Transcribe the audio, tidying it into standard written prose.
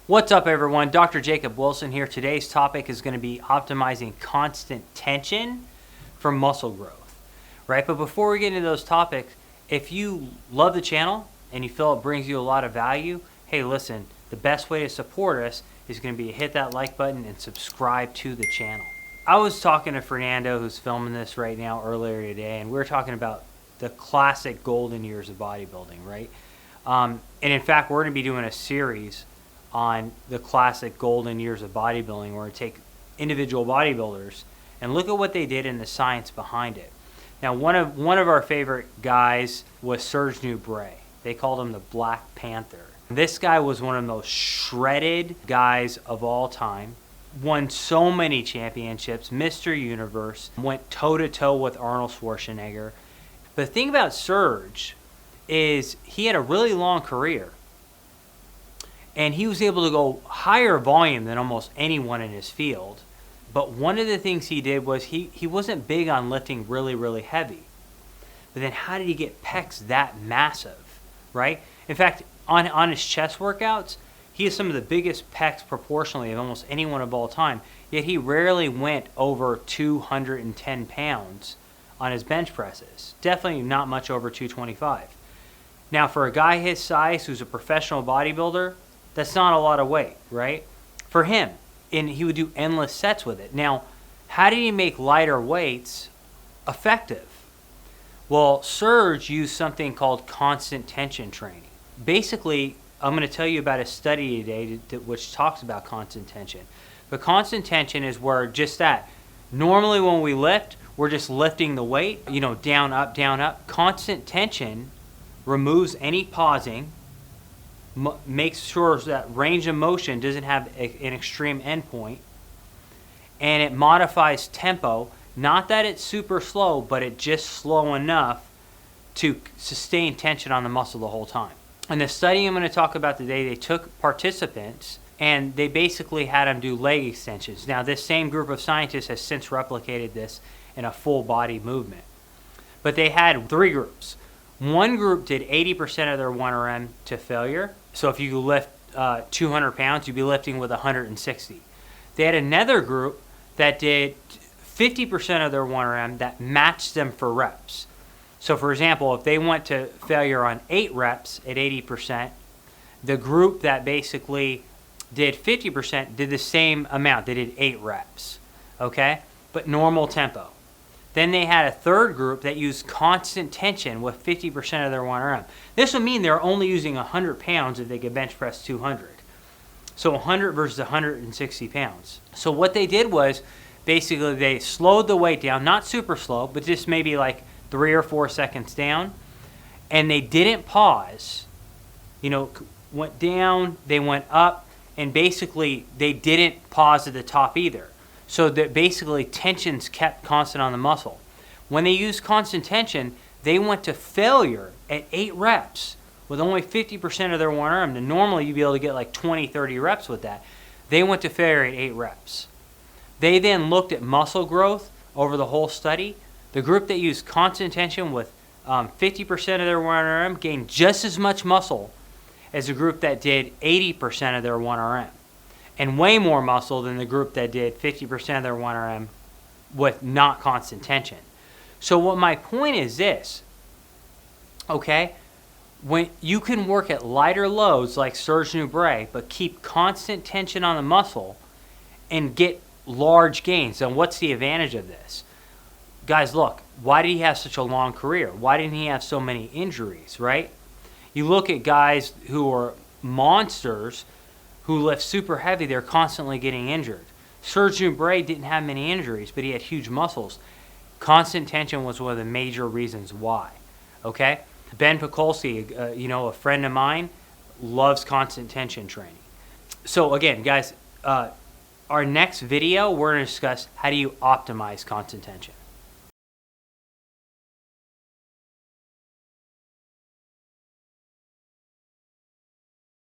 What's up, everyone? Dr. Jacob Wilson here. Today's topic is going to be optimizing constant tension for muscle growth, right? But before we get into those topics, if you love the channel and you feel it brings you a lot of value, hey, listen, the best way to support us is going to be to hit that like button and subscribe to the channel. I was talking to Fernando, who's filming this right now, earlier today, and we were talking about the classic golden years of bodybuilding, right? And in fact, we're going to be doing a series on the classic golden years of bodybuilding. We're going to take individual bodybuilders and look at what they did and the science behind it. Now, one of our favorite guys was Serge Nubret. They called him the Black Panther. This guy was one of the most shredded guys of all time. Won so many championships, Mr. Universe, went toe-to-toe with Arnold Schwarzenegger. But the thing about Serge is he had a really long career. And he was able to go higher volume than almost anyone in his field. But one of the things he did was he wasn't big on lifting really, really heavy. But then how did he get pecs that massive, right? In fact, on his chest workouts, he has some of the biggest pecs proportionally of almost anyone of all time. Yet he rarely went over 210 pounds on his bench presses. Definitely not much over 225. Now, for a guy his size who's a professional bodybuilder, that's not a lot of weight, right? For him, and he would do endless sets with it. Now, how did he make lighter weights effective? Well, Serge used something called constant tension training. Basically, I'm going to tell you about a study today which talks about constant tension. But constant tension is where just that. Normally when we lift, we're just lifting the weight, down, up, down, up. Constant tension removes any pausing, makes sure that range of motion doesn't have an extreme endpoint, and it modifies tempo. Not that it's super slow, but it's just slow enough to sustain tension on the muscle the whole time. In the study I'm going to talk about today, they took participants and they basically had them do leg extensions. Now, this same group of scientists has since replicated this in a full body movement. But they had three groups. One group did 80% of their 1RM to failure. So if you lift 200 pounds, you'd be lifting with 160. They had another group that did 50% of their 1RM that matched them for reps. So for example, if they went to failure on 8 reps at 80%, the group that basically did 50% did the same amount. They did 8 reps, okay? But normal tempo. Then they had a third group that used constant tension with 50% of their 1RM. This would mean they're only using 100 pounds if they could bench press 200. So 100 versus 160 pounds. So what they did was basically they slowed the weight down, not super slow, but just maybe like 3 or 4 seconds down. And they didn't pause. Went down, they went up, and basically they didn't pause at the top either. So that basically tensions kept constant on the muscle. When they used constant tension, they went to failure at 8 reps with only 50% of their 1RM. And normally you'd be able to get like 20, 30 reps with that. They went to failure at 8 reps. They then looked at muscle growth over the whole study. The group that used constant tension with 50% of their 1RM gained just as much muscle as the group that did 80% of their 1RM. And way more muscle than the group that did 50% of their 1RM with not constant tension. So what my point is this, okay? When you can work at lighter loads like Serge Nubret, but keep constant tension on the muscle and get large gains. And what's the advantage of this? Guys, look, why did he have such a long career? Why didn't he have so many injuries, right? You look at guys who are monsters who lift super heavy, they're constantly getting injured. Serge Nubret didn't have many injuries, but he had huge muscles. Constant tension was one of the major reasons why, okay? Ben Pakulski, a friend of mine, loves constant tension training. So again, guys, our next video, we're going to discuss how do you optimize constant tension.